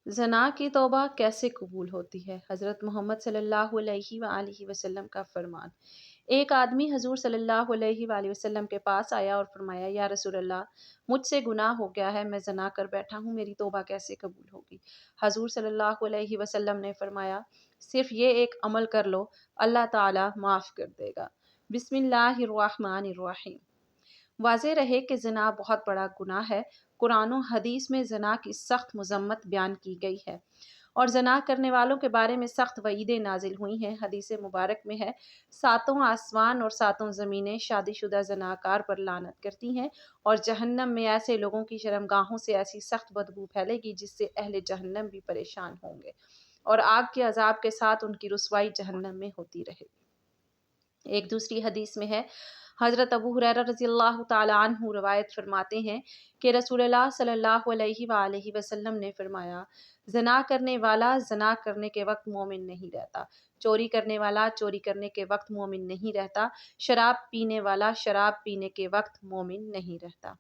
زنا کی توبہ کیسے قبول ہوتی ہے؟ حضرت محمد صلی اللہ علیہ وآلہ وسلم کا فرمان۔ ایک آدمی حضور صلی اللہ علیہ وآلہ وسلم کے پاس آیا اور فرمایا، یا رسول اللہ، مجھ سے گناہ ہو گیا ہے، میں زنا کر بیٹھا ہوں، میری توبہ کیسے قبول ہوگی؟ حضور صلی اللہ علیہ وسلم نے فرمایا، صرف یہ ایک عمل کر لو، اللہ تعالیٰ معاف کر دے گا۔ بسم اللہ الرحمن الرحیم۔ واضح رہے کہ زنا بہت بڑا گناہ ہے۔ قرآن و حدیث میں زنا کی سخت مذمت بیان کی گئی ہے اور زنا کرنے والوں کے بارے میں سخت وعیدیں نازل ہوئی ہیں۔ حدیث مبارک میں ہے، ساتوں آسمان اور ساتوں زمینیں شادی شدہ زناکار پر لعنت کرتی ہیں، اور جہنم میں ایسے لوگوں کی شرمگاہوں سے ایسی سخت بدبو پھیلے گی جس سے اہل جہنم بھی پریشان ہوں گے، اور آگ کے عذاب کے ساتھ ان کی رسوائی جہنم میں ہوتی رہے گی۔ ایک دوسری حدیث میں ہے، حضرت ابو ہریرہ رضی اللہ تعالیٰ عنہ روایت فرماتے ہیں کہ رسول اللہ صلی اللہ علیہ وآلہ وسلم نے فرمایا، زنا کرنے والا زنا کرنے کے وقت مومن نہیں رہتا، چوری کرنے والا چوری کرنے کے وقت مومن نہیں رہتا، شراب پینے والا شراب پینے کے وقت مومن نہیں رہتا۔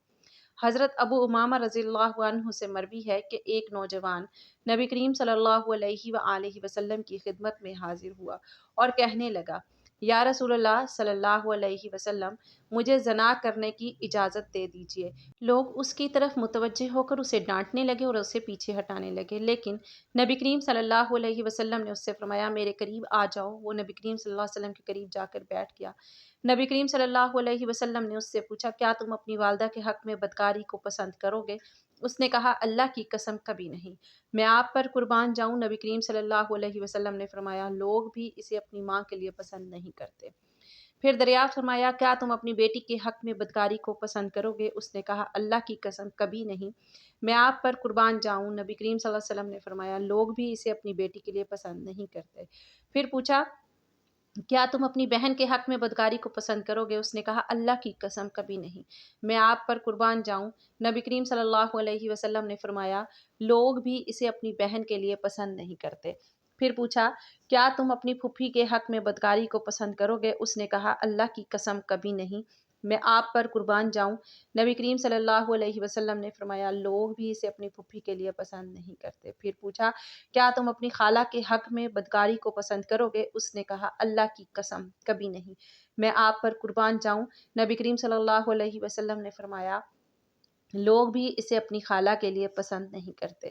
حضرت ابو امامہ رضی اللہ عنہ سے مروی ہے کہ ایک نوجوان نبی کریم صلی اللہ علیہ وآلہ وسلم کی خدمت میں حاضر ہوا اور کہنے لگا، یا رسول اللہ صلی اللہ علیہ وسلم، مجھے زنا کرنے کی اجازت دے دیجیے۔ لوگ اس کی طرف متوجہ ہو کر اسے ڈانٹنے لگے اور اسے پیچھے ہٹانے لگے، لیکن نبی کریم صلی اللہ علیہ وسلم نے اس سے فرمایا، میرے قریب آ جاؤ۔ وہ نبی کریم صلی اللہ علیہ وسلم کے قریب جا کر بیٹھ گیا۔ نبی کریم صلی اللہ علیہ وسلم نے اس سے پوچھا، کیا تم اپنی والدہ کے حق میں بدکاری کو پسند کرو گے؟ اس نے کہا، اللہ کی قسم کبھی نہیں، میں آپ پر قربان جاؤں۔ نبی کریم صلی اللہ علیہ وسلم نے فرمایا، لوگ بھی اسے اپنی ماں کے لیے پسند نہیں کرتے۔ پھر دریافت فرمایا، کیا تم اپنی بیٹی کے حق میں بدکاری کو پسند کرو گے؟ اس نے کہا، اللہ کی قسم کبھی نہیں، میں آپ پر قربان جاؤں۔ نبی کریم صلی اللہ علیہ وسلم نے فرمایا، لوگ بھی اسے اپنی بیٹی کے لیے پسند نہیں کرتے۔ پھر پوچھا، کیا تم اپنی بہن کے حق میں بدکاری کو پسند کرو گے؟ اس نے کہا، اللہ کی قسم کبھی نہیں، میں آپ پر قربان جاؤں۔ نبی کریم صلی اللہ علیہ وسلم نے فرمایا، لوگ بھی اسے اپنی بہن کے لیے پسند نہیں کرتے۔ پھر پوچھا، کیا تم اپنی پھوپھی کے حق میں بدکاری کو پسند کرو گے؟ اس نے کہا، اللہ کی قسم کبھی نہیں، میں آپ پر قربان جاؤں۔ نبی کریم صلی اللہ علیہ وسلم نے فرمایا، لوگ بھی اسے اپنی پھوپھی کے لیے پسند نہیں کرتے۔ پھر پوچھا، کیا تم اپنی خالہ کے حق میں بدکاری کو پسند کرو گے؟ اس نے کہا، اللہ کی قسم کبھی نہیں، میں آپ پر قربان جاؤں۔ نبی کریم صلی اللہ علیہ وسلم نے فرمایا، لوگ بھی اسے اپنی خالہ کے لیے پسند نہیں کرتے۔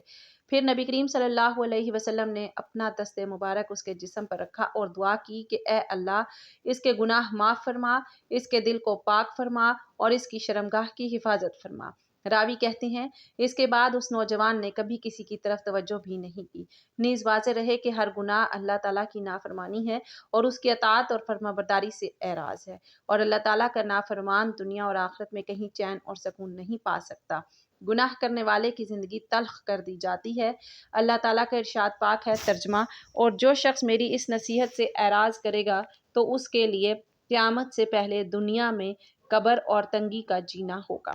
پھر نبی کریم صلی اللہ علیہ وسلم نے اپنا دست مبارک اس کے جسم پر رکھا اور دعا کی کہ اے اللہ، اس کے گناہ معاف فرما، اس کے دل کو پاک فرما اور اس کی شرمگاہ کی حفاظت فرما۔ راوی کہتے ہیں، اس کے بعد اس نوجوان نے کبھی کسی کی طرف توجہ بھی نہیں کی۔ نیز واضح رہے کہ ہر گناہ اللہ تعالیٰ کی نافرمانی ہے اور اس کی اطاعت اور فرمانبرداری سے اعراض ہے، اور اللہ تعالیٰ کا نافرمان دنیا اور آخرت میں کہیں چین اور سکون نہیں پا سکتا۔ گناہ کرنے والے کی زندگی تلخ کر دی جاتی ہے۔ اللہ تعالیٰ کا ارشاد پاک ہے، ترجمہ، اور جو شخص میری اس نصیحت سے اعراض کرے گا تو اس کے لیے قیامت سے پہلے دنیا میں قبر اور تنگی کا جینا ہوگا۔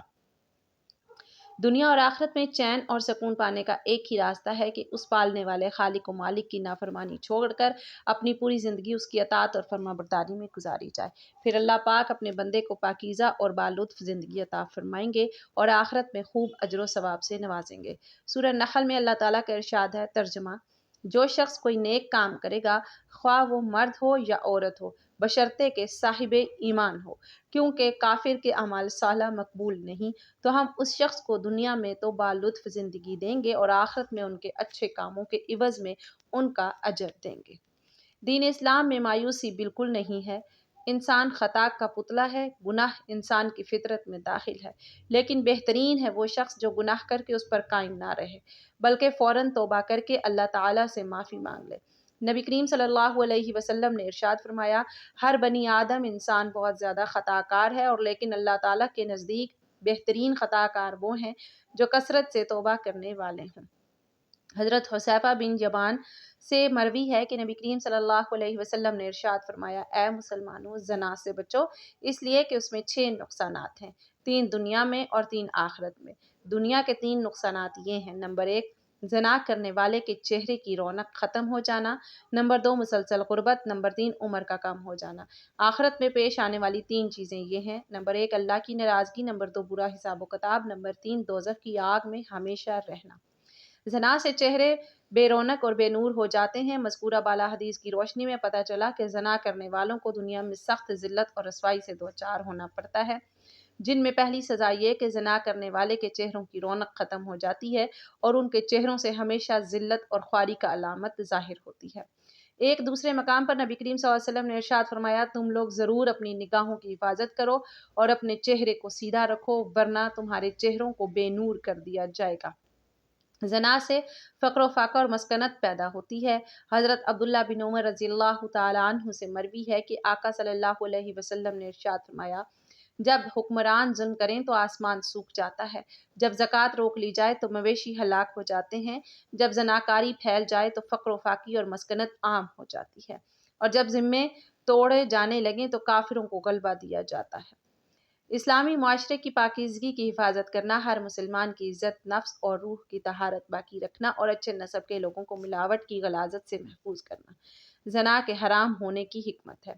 دنیا اور آخرت میں چین اور سکون پانے کا ایک ہی راستہ ہے کہ اس پالنے والے خالق و مالک کی نافرمانی چھوڑ کر اپنی پوری زندگی اس کی اطاعت اور فرمانبرداری میں گزاری جائے۔ پھر اللہ پاک اپنے بندے کو پاکیزہ اور بالطف زندگی عطا فرمائیں گے اور آخرت میں خوب اجر و ثواب سے نوازیں گے۔ سورہ نحل میں اللہ تعالیٰ کا ارشاد ہے، ترجمہ، جو شخص کوئی نیک کام کرے گا، خواہ وہ مرد ہو یا عورت ہو، بشرطے کہ صاحب ایمان ہو، کیونکہ کافر کے اعمال صالح مقبول نہیں، تو ہم اس شخص کو دنیا میں تو بالطف زندگی دیں گے اور آخرت میں ان کے اچھے کاموں کے عوض میں ان کا اجر دیں گے۔ دین اسلام میں مایوسی بالکل نہیں ہے۔ انسان خطا کا پتلا ہے، گناہ انسان کی فطرت میں داخل ہے، لیکن بہترین ہے وہ شخص جو گناہ کر کے اس پر قائم نہ رہے، بلکہ فوراً توبہ کر کے اللہ تعالیٰ سے معافی مانگ لے۔ نبی کریم صلی اللہ علیہ وسلم نے ارشاد فرمایا، ہر بنی آدم انسان بہت زیادہ خطا کار ہے، اور لیکن اللہ تعالیٰ کے نزدیک بہترین خطا کار وہ ہیں جو کثرت سے توبہ کرنے والے ہوں۔ حضرت حذیفہ بن یمان سے مروی ہے کہ نبی کریم صلی اللہ علیہ وسلم نے ارشاد فرمایا، اے مسلمانوں، زنا سے بچو، اس لیے کہ اس میں 6 نقصانات ہیں، 3 دنیا میں اور 3 آخرت میں۔ دنیا کے 3 نقصانات یہ ہیں، نمبر 1، زنا کرنے والے کے چہرے کی رونق ختم ہو جانا، نمبر 2، مسلسل غربت، نمبر 3، عمر کا کم ہو جانا۔ آخرت میں پیش آنے والی 3 چیزیں یہ ہیں، نمبر 1، اللہ کی ناراضگی، نمبر 2، برا حساب و کتاب، نمبر 3، دوزخ کی آگ میں ہمیشہ رہنا۔ زنا سے چہرے بے رونق اور بے نور ہو جاتے ہیں۔ مذکورہ بالا حدیث کی روشنی میں پتہ چلا کہ زنا کرنے والوں کو دنیا میں سخت ذلت اور رسوائی سے دوچار ہونا پڑتا ہے، جن میں پہلی سزا یہ کہ زنا کرنے والے کے چہروں کی رونق ختم ہو جاتی ہے اور ان کے چہروں سے ہمیشہ ذلت اور خواری کا علامت ظاہر ہوتی ہے۔ ایک دوسرے مقام پر نبی کریم صلی اللہ علیہ وسلم نے ارشاد فرمایا، تم لوگ ضرور اپنی نگاہوں کی حفاظت کرو اور اپنے چہرے کو سیدھا رکھو، ورنہ تمہارے چہروں کو بے نور کر دیا جائے گا۔ زنا سے فقر و فاقہ اور مسکنت پیدا ہوتی ہے۔ حضرت عبداللہ بن عمر رضی اللہ تعالیٰ عنہ سے مروی ہے کہ آقا صلی اللہ علیہ وسلم نے ارشاد فرمایا، جب حکمران ظلم کریں تو آسمان سوکھ جاتا ہے، جب زکوٰۃ روک لی جائے تو مویشی ہلاک ہو جاتے ہیں، جب زناکاری پھیل جائے تو فقر و فاقی اور مسکنت عام ہو جاتی ہے، اور جب ذمے توڑے جانے لگیں تو کافروں کو غلبہ دیا جاتا ہے۔ اسلامی معاشرے کی پاکیزگی کی حفاظت کرنا، ہر مسلمان کی عزت نفس اور روح کی طہارت باقی رکھنا اور اچھے نسب کے لوگوں کو ملاوٹ کی غلاظت سے محفوظ کرنا زنا کے حرام ہونے کی حکمت ہے۔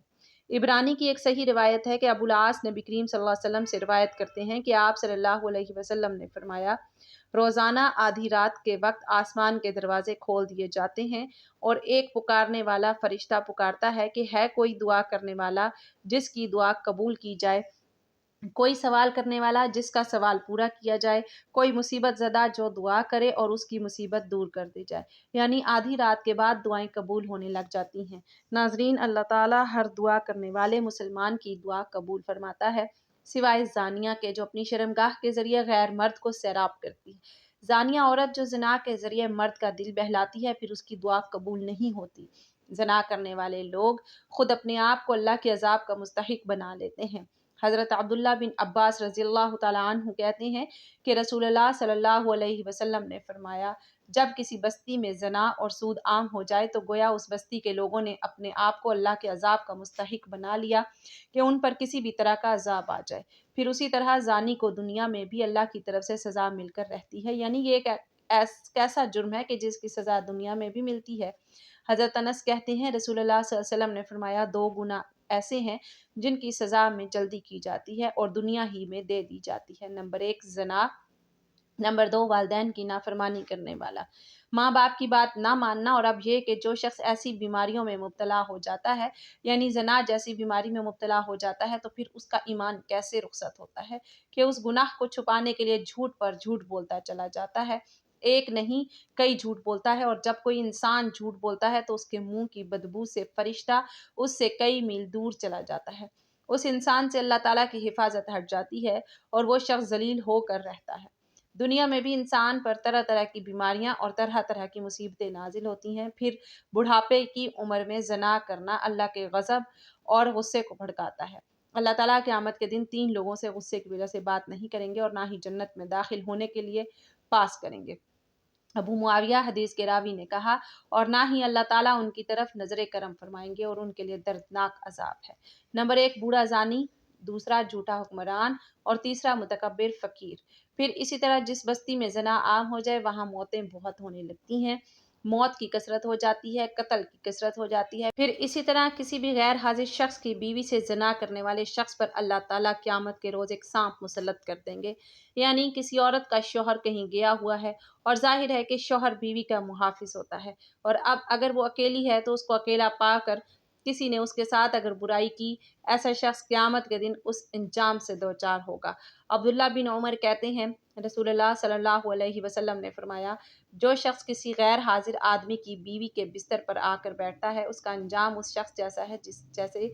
عبرانی کی ایک صحیح روایت ہے کہ ابو العاص نبی کریم صلی اللہ علیہ وسلم سے روایت کرتے ہیں کہ آپ صلی اللہ علیہ وسلم نے فرمایا، روزانہ آدھی رات کے وقت آسمان کے دروازے کھول دیے جاتے ہیں اور ایک پکارنے والا فرشتہ پکارتا ہے کہ ہے کوئی دعا کرنے والا جس کی دعا قبول کی جائے، کوئی سوال کرنے والا جس کا سوال پورا کیا جائے، کوئی مصیبت زدہ جو دعا کرے اور اس کی مصیبت دور کر دی جائے۔ یعنی آدھی رات کے بعد دعائیں قبول ہونے لگ جاتی ہیں۔ ناظرین، اللہ تعالیٰ ہر دعا کرنے والے مسلمان کی دعا قبول فرماتا ہے، سوائے زانیہ کے جو اپنی شرمگاہ کے ذریعے غیر مرد کو سیراب کرتی ہے۔ زانیہ عورت جو زنا کے ذریعے مرد کا دل بہلاتی ہے، پھر اس کی دعا قبول نہیں ہوتی۔ زنا کرنے والے لوگ خود اپنے آپ کو اللہ کے عذاب کا مستحق بنا لیتے ہیں۔ حضرت عبداللہ بن عباس رضی اللہ تعالیٰ عنہ کہتے ہیں کہ رسول اللہ صلی اللہ علیہ وسلم نے فرمایا، جب کسی بستی میں زنا اور سود عام ہو جائے تو گویا اس بستی کے لوگوں نے اپنے آپ کو اللہ کے عذاب کا مستحق بنا لیا کہ ان پر کسی بھی طرح کا عذاب آ جائے۔ پھر اسی طرح زانی کو دنیا میں بھی اللہ کی طرف سے سزا مل کر رہتی ہے، یعنی یہ ایک ایسا جرم ہے کہ جس کی سزا دنیا میں بھی ملتی ہے۔ حضرت انس کہتے ہیں رسول اللہ صلی اللہ علیہ وسلم نے فرمایا، دو گناہ ایسے ہیں جن کی سزا میں جلدی کی جاتی ہے اور دنیا ہی میں دے دی جاتی ہے۔ نمبر 1 زنا، نمبر 2 والدین کی نافرمانی کرنے والا، ماں باپ کی بات نہ ماننا، اور اب یہ کہ جو شخص ایسی بیماریوں میں مبتلا ہو جاتا ہے، یعنی زنا جیسی بیماری میں مبتلا ہو جاتا ہے، تو پھر اس کا ایمان کیسے رخصت ہوتا ہے کہ اس گناہ کو چھپانے کے لیے جھوٹ پر جھوٹ بولتا چلا جاتا ہے، ایک نہیں کئی جھوٹ بولتا ہے، اور جب کوئی انسان جھوٹ بولتا ہے تو اس کے منہ کی بدبو سے فرشتہ اس سے کئی میل دور چلا جاتا ہے، اس انسان سے اللہ تعالیٰ کی حفاظت ہٹ جاتی ہے اور وہ شخص ذلیل ہو کر رہتا ہے۔ دنیا میں بھی انسان پر طرح طرح کی بیماریاں اور طرح طرح کی مصیبتیں نازل ہوتی ہیں، پھر بڑھاپے کی عمر میں زنا کرنا اللہ کے غضب اور غصے کو بھڑکاتا ہے۔ اللہ تعالیٰ قیامت کے دن 3 لوگوں سے غصے کی وجہ سے بات نہیں کریں گے اور نہ ہی جنت میں داخل ہونے کے لیے پاس کریں گے۔ ابو معاویہ حدیث کے راوی نے کہا، اور نہ ہی اللہ تعالیٰ ان کی طرف نظر کرم فرمائیں گے اور ان کے لیے دردناک عذاب ہے۔ نمبر 1 بوڑھا زانی، دوسرا جھوٹا حکمران، اور تیسرا متکبر فقیر۔ پھر اسی طرح جس بستی میں زنا عام ہو جائے وہاں موتیں بہت ہونے لگتی ہیں، موت کی کثرت ہو جاتی ہے، قتل کی کثرت ہو جاتی ہے۔ پھر اسی طرح کسی بھی غیر حاضر شخص کی بیوی سے زنا کرنے والے شخص پر اللہ تعالیٰ قیامت کے روز ایک سانپ مسلط کر دیں گے، یعنی کسی عورت کا شوہر کہیں گیا ہوا ہے اور ظاہر ہے کہ شوہر بیوی کا محافظ ہوتا ہے، اور اب اگر وہ اکیلی ہے تو اس کو اکیلا پا کر کسی نے اس کے ساتھ اگر برائی کی، ایسا شخص قیامت کے دن اس انجام سے دوچار ہوگا۔ عبداللہ بن عمر کہتے ہیں رسول اللہ صلی اللہ علیہ وسلم نے فرمایا، جو شخص کسی غیر حاضر آدمی کی بیوی کے بستر پر آ کر بیٹھتا ہے، اس کا انجام اس شخص جیسا ہے جیسے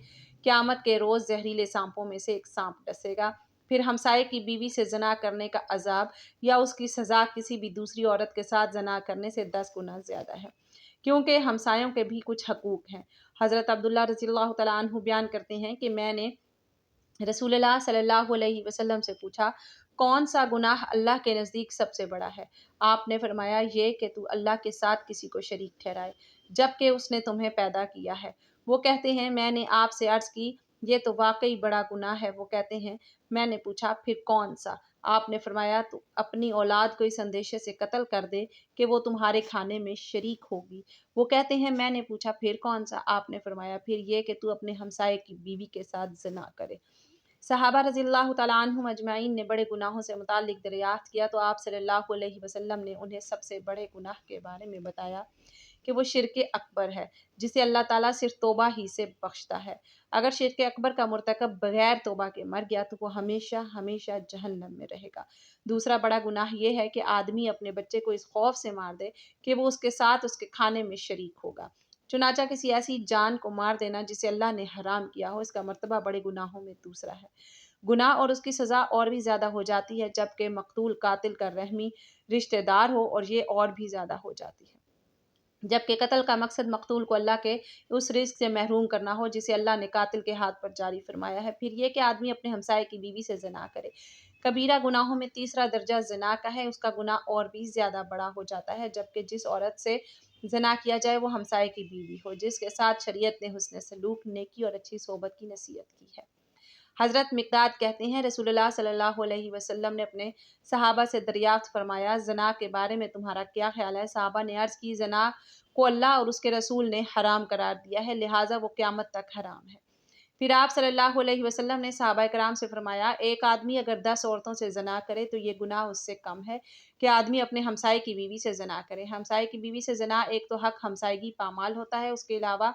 قیامت کے روز زہریلے سانپوں میں سے ایک سانپ ڈسے گا۔ پھر ہمسائے کی بیوی سے زنا کرنے کا عذاب یا اس کی سزا کسی بھی دوسری عورت کے ساتھ زنا کرنے سے 10 گنا زیادہ ہے، کیونکہ ہمسایوں کے بھی کچھ حقوق ہیں۔ حضرت عبداللہ رضی اللہ تعالیٰ عنہ بیان کرتے ہیں کہ میں نے رسول اللہ صلی اللہ علیہ وسلم سے پوچھا، کون سا گناہ اللہ کے نزدیک سب سے بڑا ہے؟ آپ نے فرمایا، یہ کہ تو اللہ کے ساتھ کسی کو شریک ٹھہرائے جبکہ اس نے تمہیں پیدا کیا ہے۔ وہ کہتے ہیں میں نے آپ سے عرض کی، یہ تو واقعی بڑا گناہ ہے۔ وہ کہتے ہیں میں نے پوچھا پھر کون سا؟ آپ نے فرمایا تو اپنی اولاد کو اس اندیشے سے قتل کر دے کہ وہ تمہارے کھانے میں شریک ہوگی۔ وہ کہتے ہیں میں نے پوچھا پھر کون سا؟ آپ نے فرمایا پھر یہ کہ تو اپنے ہمسائے کی بیوی کے ساتھ زنا کرے۔ صحابہ رضی اللہ تعالیٰ عنہم اجمعین نے بڑے گناہوں سے متعلق دریافت کیا تو آپ صلی اللہ علیہ وسلم نے انہیں سب سے بڑے گناہ کے بارے میں بتایا کہ وہ شرک اکبر ہے، جسے اللہ تعالیٰ صرف توبہ ہی سے بخشتا ہے۔ اگر شرک اکبر کا مرتکب بغیر توبہ کے مر گیا تو وہ ہمیشہ ہمیشہ جہنم میں رہے گا۔ دوسرا بڑا گناہ یہ ہے کہ آدمی اپنے بچے کو اس خوف سے مار دے کہ وہ اس کے ساتھ اس کے کھانے میں شریک ہوگا۔ چنانچہ کسی ایسی جان کو مار دینا جسے اللہ نے حرام کیا ہو، اس کا مرتبہ بڑے گناہوں میں دوسرا ہے۔ گناہ اور اس کی سزا اور بھی زیادہ ہو جاتی ہے جبکہ مقتول قاتل کا رحمی رشتہ دار ہو، اور یہ اور بھی زیادہ ہو جاتی ہے جبکہ قتل کا مقصد مقتول کو اللہ کے اس رزق سے محروم کرنا ہو جسے اللہ نے قاتل کے ہاتھ پر جاری فرمایا ہے۔ پھر یہ کہ آدمی اپنے ہمسائے کی بیوی سے زنا کرے۔ کبیرہ گناہوں میں تیسرا درجہ زنا کا ہے، اس کا گناہ اور بھی زیادہ بڑا ہو جاتا ہے جبکہ جس عورت سے زنا کیا جائے وہ ہمسائے کی بیوی ہو جس کے ساتھ شریعت نے حسن سلوک، نیکی اور اچھی صحبت کی نصیحت کی ہے۔ حضرت مقداد کہتے ہیں رسول اللہ صلی اللہ علیہ وسلم نے اپنے صحابہ سے دریافت فرمایا، زنا کے بارے میں تمہارا کیا خیال ہے؟ صحابہ نے عرض کی، زنا کو اللہ اور اس کے رسول نے حرام قرار دیا ہے، لہٰذا وہ قیامت تک حرام ہے۔ پھر آپ صلی اللہ علیہ وسلم نے صحابہ کرام سے فرمایا، ایک آدمی اگر 10 عورتوں سے زنا کرے تو یہ گناہ اس سے کم ہے کہ آدمی اپنے ہمسائے کی بیوی سے زنا کرے۔ ہمسائے کی بیوی سے زنا ایک تو حق ہمسائیگی پامال ہوتا ہے، اس کے علاوہ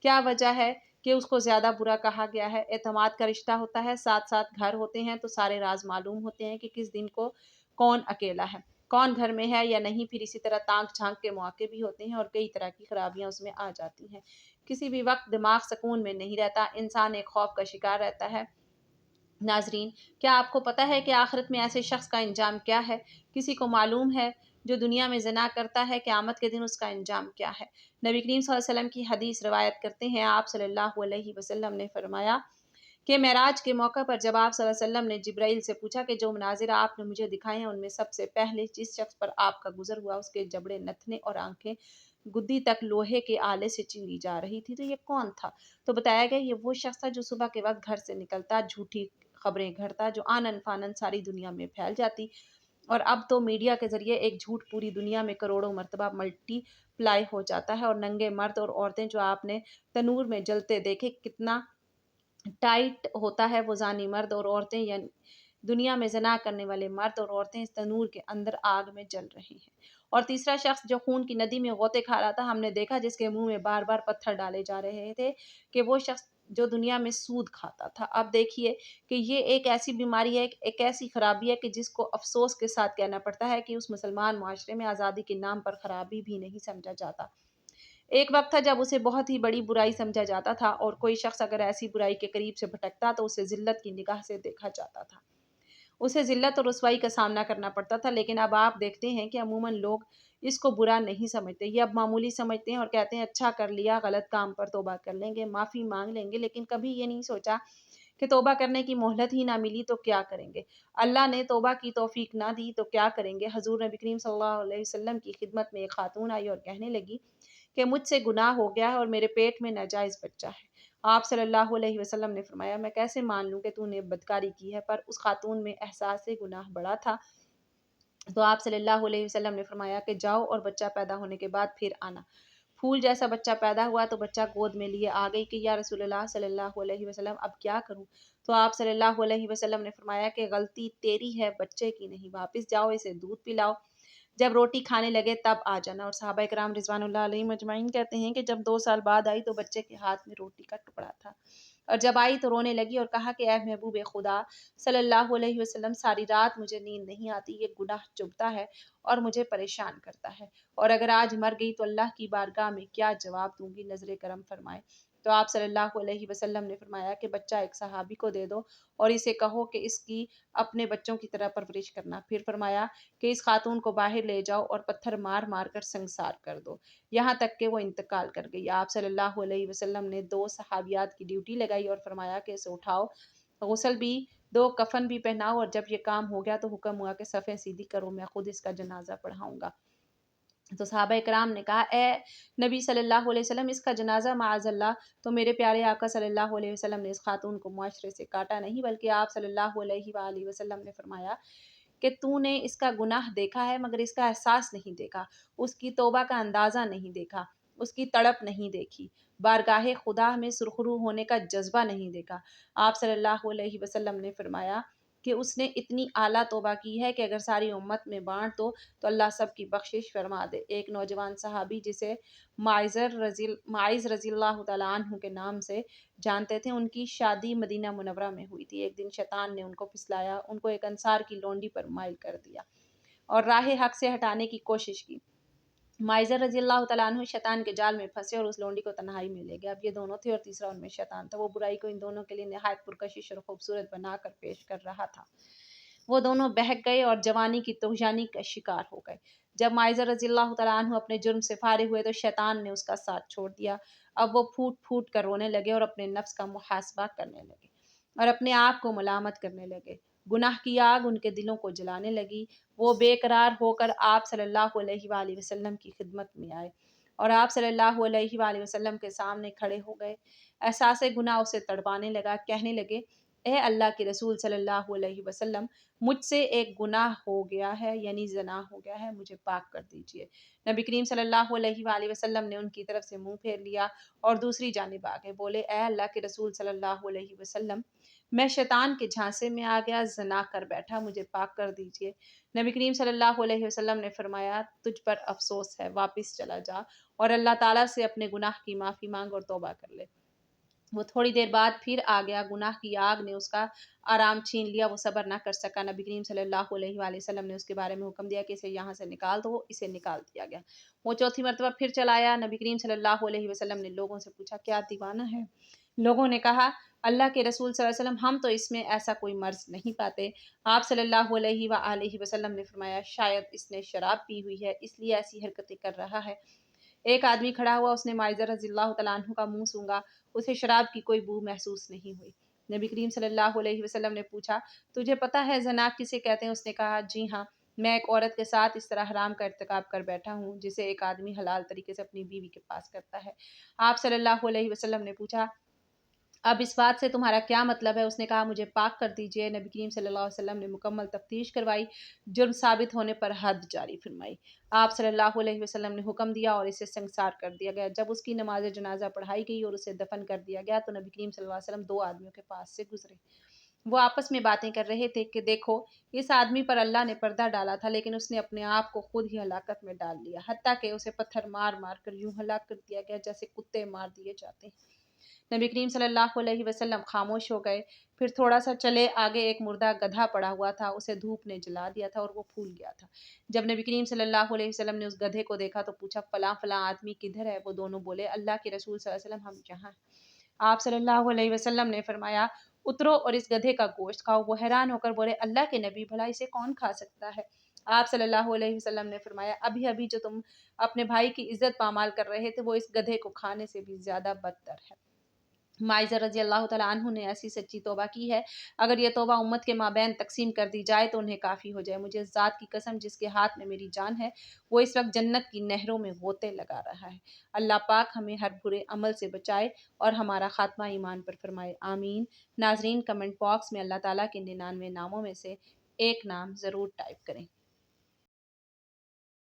کیا وجہ ہے کہ اس کو زیادہ برا کہا گیا ہے؟ اعتماد کا رشتہ ہوتا ہے، ساتھ ساتھ گھر ہوتے ہیں تو سارے راز معلوم ہوتے ہیں کہ کس دن کو کون اکیلا ہے، کون گھر میں ہے یا نہیں۔ پھر اسی طرح تانک جھانک کے مواقع بھی ہوتے ہیں اور کئی طرح کی خرابیاں اس میں آ جاتی ہیں۔ کسی بھی وقت دماغ سکون میں نہیں رہتا، انسان ایک خوف کا شکار رہتا ہے۔ ناظرین، کیا آپ کو پتہ ہے کہ آخرت میں ایسے شخص کا انجام کیا ہے؟ کسی کو معلوم ہے جو دنیا میں زنا کرتا ہے قیامت کے دن اس کا انجام کیا ہے؟ نبی کریم صلی اللہ علیہ وسلم کی حدیث روایت کرتے ہیں، آپ صلی اللہ علیہ وسلم نے فرمایا کہ معراج کے موقع پر جب آپ صلی اللہ علیہ وسلم نے جبرائیل سے پوچھا کہ جو مناظر آپ نے مجھے دکھائے ہیں ان میں سب سے پہلے جس شخص پر آپ کا گزر ہوا اس کے جبڑے نتنے اور آنکھیں گدی تک لوہے کے آلے سے چیری جا رہی تھی، تو یہ کون تھا؟ تو بتایا گیا یہ وہ شخص تھا جو صبح کے وقت گھر سے نکلتا، جھوٹی خبریں گھڑتا، جو آنن فانن ساری دنیا میں پھیل جاتی، اور اب تو میڈیا کے ذریعے ایک جھوٹ پوری دنیا میں کروڑوں مرتبہ ملٹی پلائی ہو جاتا ہے، اور ننگے مرد اور عورتیں جو آپ نے تنور میں جلتے دیکھے، کتنا ٹائٹ ہوتا ہے وہ زانی مرد اور عورتیں، یا دنیا میں زنا کرنے والے مرد اور عورتیں اس تنور کے اندر آگ میں جل رہے ہیں۔ اور تیسرا شخص جو خون کی ندی میں غوطے کھا رہا تھا، ہم نے دیکھا جس کے منہ میں بار بار پتھر ڈالے جا رہے تھے، کہ وہ شخص جو دنیا میں سود کھاتا تھا۔ اب دیکھیے کہ یہ ایک ایسی بیماری ہے، ایک ایسی خرابی ہے کہ جس کو افسوس کے ساتھ کہنا پڑتا ہے کہ اس مسلمان معاشرے میں آزادی کے نام پر خرابی بھی نہیں سمجھا جاتا۔ ایک وقت تھا جب اسے بہت ہی بڑی برائی سمجھا جاتا تھا، اور کوئی شخص اگر ایسی برائی کے قریب سے بھٹکتا تو اسے ذلت کی نگاہ سے دیکھا جاتا تھا، اسے ذلت اور رسوائی کا سامنا کرنا پڑتا تھا۔ لیکن اب آپ دیکھتے ہیں کہ عموماً لوگ اس کو برا نہیں سمجھتے، یہ اب معمولی سمجھتے ہیں اور کہتے ہیں اچھا کر لیا، غلط کام پر توبہ کر لیں گے، معافی مانگ لیں گے، لیکن کبھی یہ نہیں سوچا کہ توبہ کرنے کی مہلت ہی نہ ملی تو کیا کریں گے، اللہ نے توبہ کی توفیق نہ دی تو کیا کریں گے۔ حضور نبی کریم صلی اللہ علیہ وسلم کی خدمت میں ایک خاتون آئی اور کہنے لگی کہ مجھ سے گناہ ہو گیا ہے اور میرے پیٹ میں ناجائز بچہ ہے۔ آپ صلی اللہ علیہ وسلم نے فرمایا، میں کیسے مان لوں کہ تو نے بدکاری کی ہے؟ پر اس خاتون میں احساس گناہ بڑا تھا، تو آپ صلی اللہ علیہ وسلم نے فرمایا کہ جاؤ اور بچہ پیدا ہونے کے بعد پھر آنا۔ پھول جیسا بچہ پیدا ہوا تو بچہ گود میں لیے آ گئی کہ یا رسول اللہ صلی اللہ علیہ وسلم اب کیا کروں؟ تو آپ صلی اللہ علیہ وسلم نے فرمایا کہ غلطی تیری ہے، بچے کی نہیں، واپس جاؤ، اسے دودھ پلاؤ، جب روٹی کھانے لگے تب آ جانا۔ اور صحابہ کرام رضوان اللہ علیہ مجمعین کہتے ہیں کہ جب 2 سال بعد آئی تو بچے کے ہاتھ میں روٹی کا ٹکڑا تھا، اور جب آئی تو رونے لگی اور کہا کہ اے محبوب خدا صلی اللہ علیہ وسلم، ساری رات مجھے نیند نہیں آتی، یہ گناہ چبھتا ہے اور مجھے پریشان کرتا ہے، اور اگر آج مر گئی تو اللہ کی بارگاہ میں کیا جواب دوں گی، نظر کرم فرمائے۔ تو آپ صلی اللہ علیہ وسلم نے فرمایا کہ بچہ ایک صحابی کو دے دو اور اسے کہو کہ اس کی اپنے بچوں کی طرح پرورش کرنا۔ پھر فرمایا کہ اس خاتون کو باہر لے جاؤ اور پتھر مار مار کر سنگسار کر دو، یہاں تک کہ وہ انتقال کر گئی۔ آپ صلی اللہ علیہ وسلم نے 2 صحابیات کی ڈیوٹی لگائی اور فرمایا کہ اسے اٹھاؤ، غسل بھی دو، کفن بھی پہناؤ، اور جب یہ کام ہو گیا تو حکم ہوا کہ صفیں سیدھی کرو، میں خود اس کا جنازہ پڑھاؤں گا۔ تو صحابہ کرام نے کہا، اے نبی صلی اللہ علیہ وسلم، اس کا جنازہ معاذ اللہ؟ تو میرے پیارے آقا صلی اللہ علیہ وسلم نے اس خاتون کو معاشرے سے کاٹا نہیں، بلکہ آپ صلی اللہ علیہ وآلہ وسلم نے فرمایا کہ تو نے اس کا گناہ دیکھا ہے مگر اس کا احساس نہیں دیکھا، اس کی توبہ کا اندازہ نہیں دیکھا، اس کی تڑپ نہیں دیکھی، بارگاہ خدا میں سرخرو ہونے کا جذبہ نہیں دیکھا۔ آپ صلی اللہ علیہ وسلم نے فرمایا کہ اس نے اتنی اعلیٰ توبہ کی ہے کہ اگر ساری امت میں بانٹ دو تو اللہ سب کی بخشش فرما دے۔ ایک نوجوان صحابی جسے معاذ رضی اللہ تعالیٰ عنہ کے نام سے جانتے تھے، ان کی شادی مدینہ منورہ میں ہوئی تھی۔ ایک دن شیطان نے ان کو پھسلایا، ان کو ایک انصار کی لونڈی پر مائل کر دیا اور راہ حق سے ہٹانے کی کوشش کی۔ معاذ رضی اللہ تعالیٰ عنہ شیطان کے جال میں پھنسے اور اس لونڈی کو تنہائی میں لے گئے۔ اب یہ دونوں تھے اور تیسرا ان میں شیطان تھا۔ وہ برائی کو ان دونوں کے لیے نہایت پرکشش اور خوبصورت بنا کر پیش کر رہا تھا۔ وہ دونوں بہک گئے اور جوانی کی طغیانی کا شکار ہو گئے۔ جب معاذ رضی اللہ تعالیٰ عنہ اپنے جرم سے فارغ ہوئے تو شیطان نے اس کا ساتھ چھوڑ دیا۔ اب وہ پھوٹ پھوٹ کر رونے لگے اور اپنے نفس کا محاسبہ کرنے لگے اور اپنے آپ کو ملامت کرنے لگے۔ گناہ کی آگ ان کے دلوں کو جلانے لگی۔ وہ بے قرار ہو کر آپ صلی اللہ علیہ وآلہ وسلم کی خدمت میں آئے اور آپ صلی اللہ علیہ وآلہ وسلم کے سامنے کھڑے ہو گئے۔ احساس گناہ اسے تڑپانے لگا، کہنے لگے، اے اللہ کے رسول صلی اللہ علیہ وسلم، مجھ سے ایک گناہ ہو گیا ہے، یعنی زنا ہو گیا ہے، مجھے پاک کر دیجئے۔ نبی کریم صلی اللہ علیہ وآلہ وسلم نے ان کی طرف سے منہ پھیر لیا اور دوسری جانب آگے بولے، اے اللہ کے رسول صلی اللہ علیہ وسلم، میں شیطان کے جھانسے میں آ گیا، زنا کر بیٹھا، مجھے پاک کر دیجئے۔ نبی کریم صلی اللہ علیہ وسلم نے فرمایا، تجھ پر افسوس ہے، واپس چلا جا اور اللہ تعالیٰ سے اپنے گناہ کی معافی مانگ اور توبہ کر لے۔ وہ تھوڑی دیر بعد پھر آ گیا، گناہ کی آگ نے اس کا آرام چھین لیا، وہ صبر نہ کر سکا۔ نبی کریم صلی اللہ علیہ وآلہ وسلم نے اس کے بارے میں حکم دیا کہ اسے یہاں سے نکال دو، اسے نکال دیا گیا۔ وہ چوتھی مرتبہ پھر چلا آیا۔ نبی کریم صلی اللہ علیہ وسلم نے لوگوں سے پوچھا، کیا دیوانہ ہے؟ لوگوں نے کہا، اللہ کے رسول صلی اللہ علیہ وسلم، ہم تو اس میں ایسا کوئی مرض نہیں پاتے۔ آپ صلی اللہ علیہ وآلہ وسلم نے فرمایا، شاید اس نے شراب پی ہوئی ہے، اس لیے ایسی حرکتیں کر رہا ہے۔ ایک آدمی کھڑا ہوا، اس نے معاذ رضی اللہ تعالیٰ عنہ کا منہ سونگا، اسے شراب کی کوئی بو محسوس نہیں ہوئی۔ نبی کریم صلی اللہ علیہ وسلم نے پوچھا، تجھے پتہ ہے زنا کسے کہتے ہیں؟ اس نے کہا، جی ہاں، میں ایک عورت کے ساتھ اس طرح حرام کا ارتکاب کر بیٹھا ہوں جسے ایک آدمی حلال طریقے سے اپنی بیوی کے پاس کرتا ہے۔ آپ صلی اللہ علیہ وسلم نے پوچھا، اب اس بات سے تمہارا کیا مطلب ہے؟ اس نے کہا، مجھے پاک کر دیجئے۔ نبی کریم صلی اللہ علیہ وسلم نے مکمل تفتیش کروائی، جرم ثابت ہونے پر حد جاری فرمائی۔ آپ صلی اللہ علیہ وسلم نے حکم دیا اور اسے سنگسار کر دیا گیا۔ جب اس کی نماز جنازہ پڑھائی گئی اور اسے دفن کر دیا گیا تو نبی کریم صلی اللہ علیہ وسلم دو آدمیوں کے پاس سے گزرے۔ وہ آپس میں باتیں کر رہے تھے کہ دیکھو، اس آدمی پر اللہ نے پردہ ڈالا تھا لیکن اس نے اپنے آپ کو خود ہی ہلاکت میں ڈال لیا، حتیٰ کہ اسے پتھر مار مار کر یوں ہلاک کر دیا گیا جیسے کتے مار دیے جاتے ہیں۔ نبی کریم صلی اللہ علیہ وسلم خاموش ہو گئے، پھر تھوڑا سا چلے آگے ایک مردہ گدھا پڑا ہوا تھا، اسے دھوپ نے جلا دیا تھا اور وہ پھول گیا تھا۔ جب نبی کریم صلی اللہ علیہ وسلم نے اس گدھے کو دیکھا تو پوچھا، فلاں فلاں آدمی کدھر ہے؟ وہ دونوں بولے، اللہ کے رسول صلی اللہ علیہ وسلم، ہم یہاں ہیں۔ آپ صلی اللہ علیہ وسلم نے فرمایا، اترو اور اس گدھے کا گوشت کھاؤ۔ وہ حیران ہو کر بولے، اللہ کے نبی، بھلا اسے کون کھا سکتا ہے؟ آپ صلی اللہ علیہ وسلم نے فرمایا، ابھی ابھی جو تم اپنے بھائی کی عزت پامال کر رہے تھے وہ اس گدھے کو کھانے سے بھی زیادہ بدتر ہے۔ معاذ رضی اللہ تعالیٰ عنہ نے ایسی سچی توبہ کی ہے، اگر یہ توبہ امت کے مابین تقسیم کر دی جائے تو انہیں کافی ہو جائے۔ مجھے ذات کی قسم جس کے ہاتھ میں میری جان ہے، وہ اس وقت جنت کی نہروں میں غوطے لگا رہا ہے۔ اللہ پاک ہمیں ہر برے عمل سے بچائے اور ہمارا خاتمہ ایمان پر فرمائے، آمین۔ ناظرین، کمنٹ باکس میں اللہ تعالیٰ کے 99 ناموں میں سے ایک نام ضرور ٹائپ کریں۔